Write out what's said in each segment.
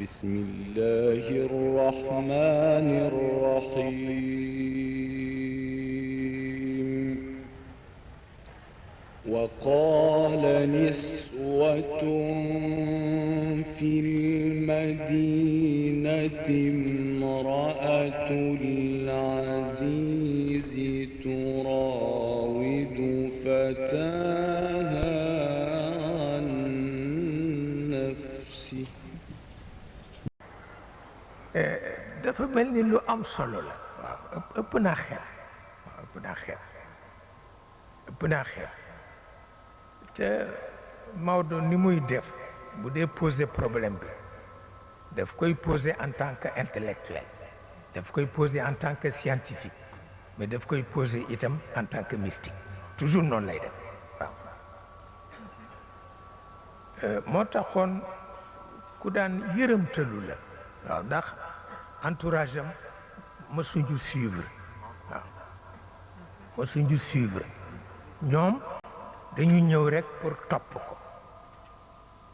بسم الله الرحمن الرحيم وقال نسوة في المدينة امرأة العزيز تراود فتاها عن نفسه dafa mel ni lu am solo la waaw ëpp naa xeeb waaw ëpp naa xeeb te Maodo ni muy def bu dee poser problème bi daf koy poser en tant que intellectuel daf koy poser en tant que scientifique mais daf koy poser itam en tant que mystique toujours noonu lay def waaw moo taxoon ku daan yërëmtalu la waaw ndax entourage am mësuñu suivre waaw mësuñu suivre ñoom dañu ñëw rek pour topp ko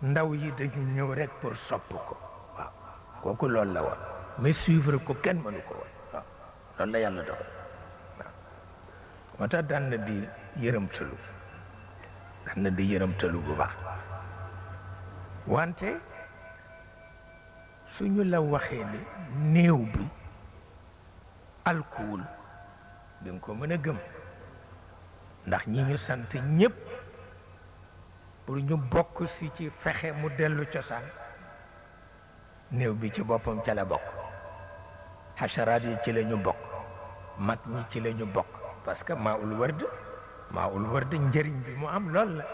ndaw yi dañu ñëw rek pour sopp ko waaw kooku loolu la woon mais suivre ko kenn mënu ko woon waaw loolu la yàlla dox waaw moo tax daan na di yërëmtalu bu baax wante suñu la waxee ni néew bi alkuwul di nga ko mën a gëm ndax ñi ñu sant ñépp pour ñu bokk si ci fexe mu dellu cosaan néew bi ci boppam ca la bokk xasaraat yi ci la ñu bokk mag ñi ci la ñu bokk parce que maa ul wërd njëriñ bi mu am lool la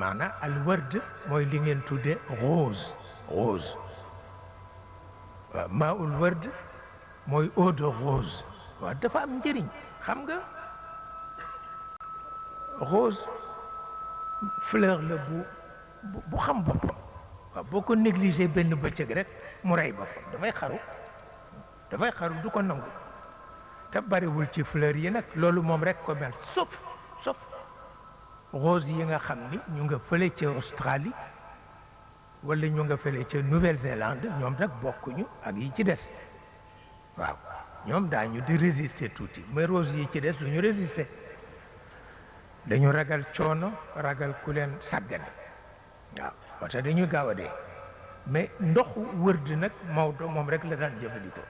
maanaam al wërd mooy li ngeen tudde rose waaw maa ul wërd mooy eau de rose waaw dafa am njëriñ xam nga rose fleur la bu xam boppam waaw boo ko négligé benn bëccëg rek mu rey boppam dafay xaru du ko nangu te bariwul ci fleur yi nag loolu moom rek ko mel sauf rose yi nga xam ni ñu nga fële ca Australie wala ñu nga fële ca Nouvelle-Zélande ñoom rek bokkuñu ak yi ci des waaw ñoom daañu di résister tuuti mais rose yi ci des duñu résister dañu ragal coono ragal ku leen sàggane waaw moo tax dañuy gaaw a dee mais ndoxu wërd nag Maodo moom rek la daan jëfandikoo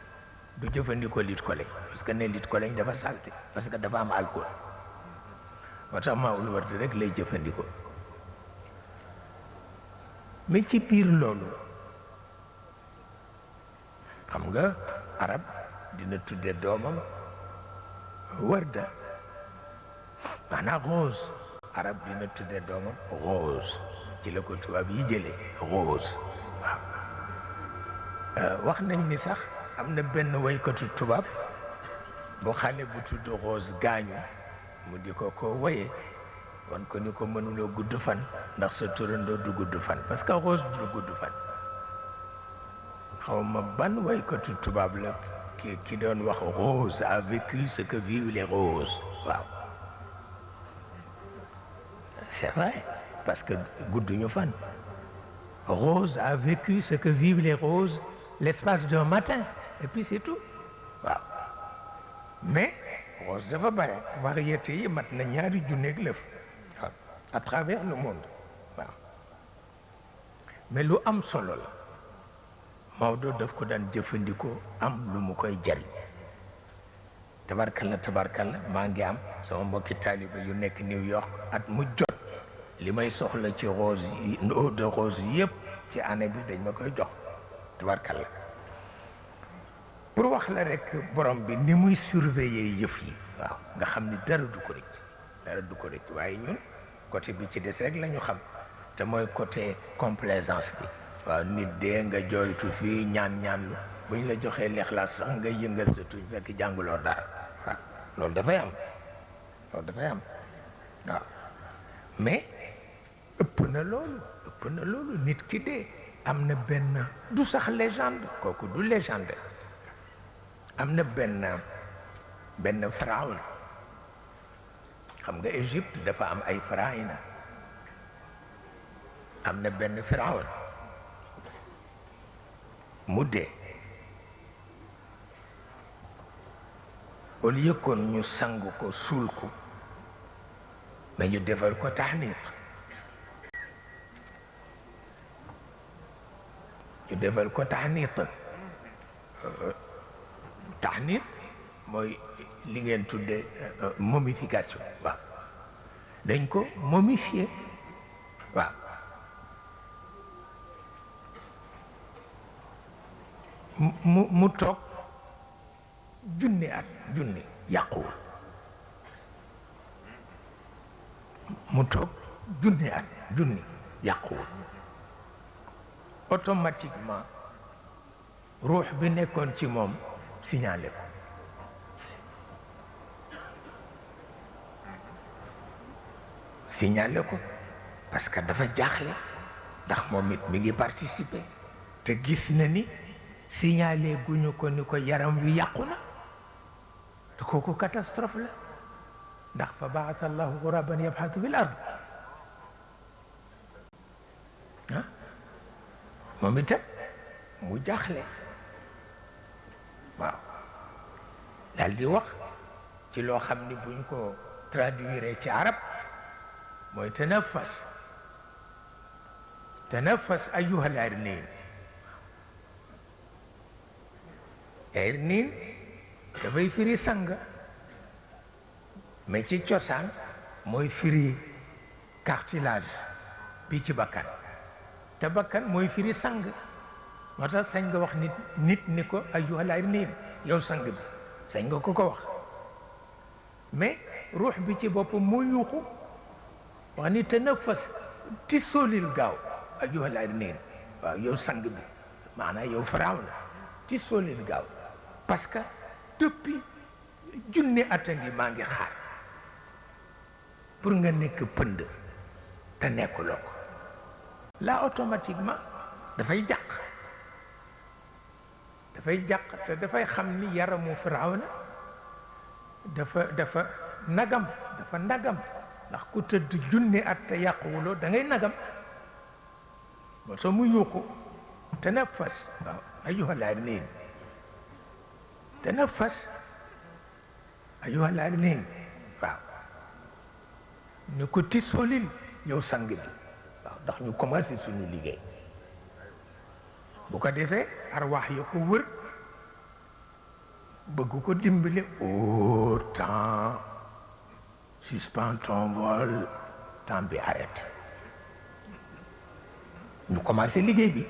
du jëfandikoo lit ko lañ parce que ne lit ko lañ dafa salté parce que dafa am alcool moo tax maa ul wërd rek lay jëfandikoo mais ci biir loolu xam nga arab dina tudde doomam wërda maanaam rose arab dina tudde doomam rose ci la ko tubaab yi jëlee rose waaw wax nañ ni sax am na benn waykatu tubaab bu xale bu tudd rose gaañu mu di ko woye wan ko ni ko mënuloo gudd fan ndax sa turandoo du gudd fan parce que rose du gudd fan xaw ma ban waykatu tubaab la ki doon wax rose a vécu ce que vivent les roses waaw c'est vrai parce que gudduñu fan rose a vécu ce que vivent les roses l'espace d'un matin et puis c'est tout waaw mais rose dafa bare variété yi mat na ñaari junneeg lëf waaw à travers le monde waaw mais lu am solo la Maodo daf ko daan jëfandikoo am lu mu koy jariñ tabarkalla maa ngi am sama mbokki taaliba yu nekk New York at mu jot li may soxla ci rose yi eau de rose yëpp ci année bi dañ ma koy jox tabarkalla pour wax la rek borom bi ni muy surveiller yëf yi waaw nga xam ni dara du ko rëcc waaye ñun côté bi ci des rek la ñu xam te mooy côté complaisance bi waaw nit dee nga jooytu fii ñaan lu bu ñu la joxee lexlaas sax nga yëngal sa tuñ fekk jànguloo dara waaw loolu dafay am waaw mais ëpp na loolu nit ki dee am na benn du sax légende kooku du légende am na benn pharaon xam nga Égypte dafa am ay pharaïna am na benn pharaon mu dee au lieu kon ñu sang ko suul ko mais ñu defal ko taxniit ñu defal ko taxniit taxniit mooy li ngeen tudde momification waaw dañ ko momifié waaw mu toog junni at junni yàquwul mu toog junni at junni yàquwul automatiquement ruux bi nekkoon ci moom signalé ko signalé ko parce que dafa jaaxle ndax moom it mi ngi participer te gis na ni signalé guñu ko ni ko yaram wi yàqu na te kooku catastrophe la ndax fa baasa allahu guraban yabxatu fil ard ah moom itam mu jaaxle waaw daal di wax ci loo xam ni buñ ko traduire ci arab mooy tanafas tanafas ayuha al arnin arnin dafay firi sang mais ci cosaan mooy firi cartilage bi ci bakkan te bakkan mooy firi sang moo tax sañ nga wax nit ni ko ayuha al arnin yow sang bi sañ nga ko wax mais ruux bi ci boppam moo yuuxu wax ni tanafas ti soolil gaaw ayyuhal arnin waaw yow sang bi maanaam yow Firawna ti soolil gaaw parce que depuis junni at a ngi maa ngi xaar pour nga nekk pënd te nekkuloo ko là automatiquement dafay jàq te dafay xam ni yaramu Firawna dafa nagam ndax ku tëdd junni at te yàquwuloo da ngay nagam moo tax mu yuuxu tanafas waaw ayyuhal arnin tanafas ayyuhal arnin waaw ñu ko tisolil yow sang bi waaw ndax ñu commencé suñu liggéey bu ko defee arwaax ya ko wër bëgg ko dimbali au temps suspends ton vol temps bi arrête ñu commencé liggéey bi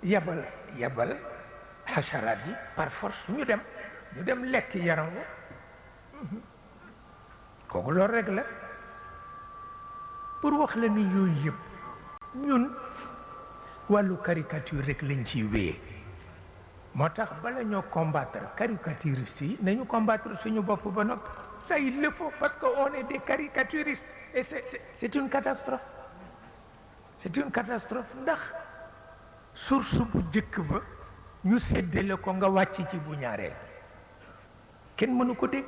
yabal xasaraat yi par force ñu dem lekk yaram wa kooku loolu rek la pour wax la ni yooyu yëpp ñun wàllu caricature rek lañ ciy wéyee moo tax bala ñoo combattre caricaturiste yi nañu combattre suñu bopp ba noppi ça il le faut parce que on est des caricaturistes et c'est une catastrophe ndax source bu jëkk ba ñu séddale ko nga wàcc ci bu ñaareel kenn mënu ko dégg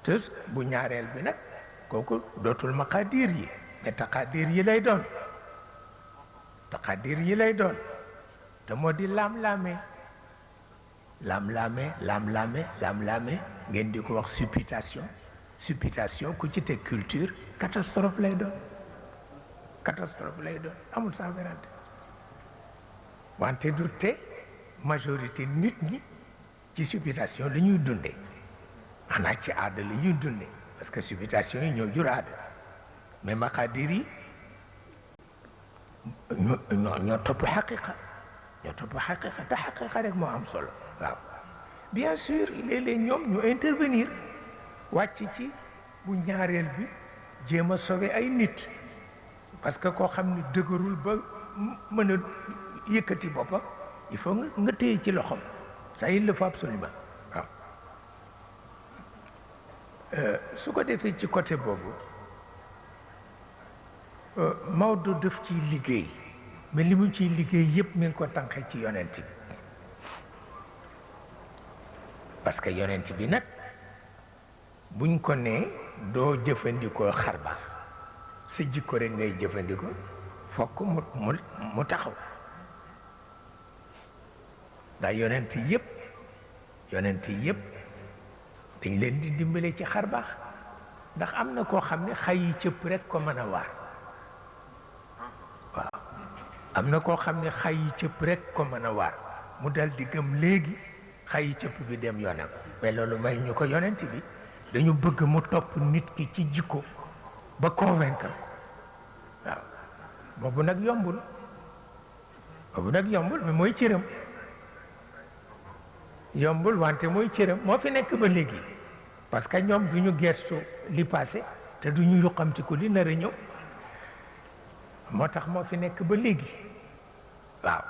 te bu ñaareel bi nag kooku dootul maqadir yi mais taqadir yi lay doon te moo di laam-laame ngeen di ko wax supputation ku ci teg culture catastrophe lay doon amul sax werante wante du te majorité nit ñi ci supputation la ñuy dunde xanaa ci aada la ñuy dunde parce que supputation yi ñoo jur aada mais maqadir yi ñoo topp xaqiqa te xaqiqa rek moo am solo waaw bien sûr léeg-léeg ñoom ñu intervenir wàcc ci bu ñaareel bi jéem a sauver ay nit parce que koo xam ni dëgërul ba mën a yëkkati boppam il faut nga téye ci loxoom ça il le faut absolument waaw su ko defee ci côté boobu Maodo def ciy liggéey mais li mu ciy liggéey yépp mi ngi ko tànqee ci yonent bi parce que yonent bi nag buñ ko nee doo jëfandikoo xarbaax sa jikko rek ngay jëfandikoo fokk mu taxaw ndax yonent yépp dañ leen di dimbale ci xar baax ndax am na koo xam ne xay yi cëpp rek ko mën a waar waaw am na koo xam ne xay yi cëpp rek ko mën a waar mu dal di gëm léegi xay yi cëpp bi dem yoonam mais loolu may ñu ko yonent bi dañu bëgg mu topp nit ki ci jikko ba convaincre ko waaw boobu nag yombul mais mooy cëram yombul wante mooy cëram moo fi nekk ba léegi parce que ñoom du ñu gestu li passé te du ñu yuqamti ko li nar a ñëw moo tax moo fi nekk ba léegi waaw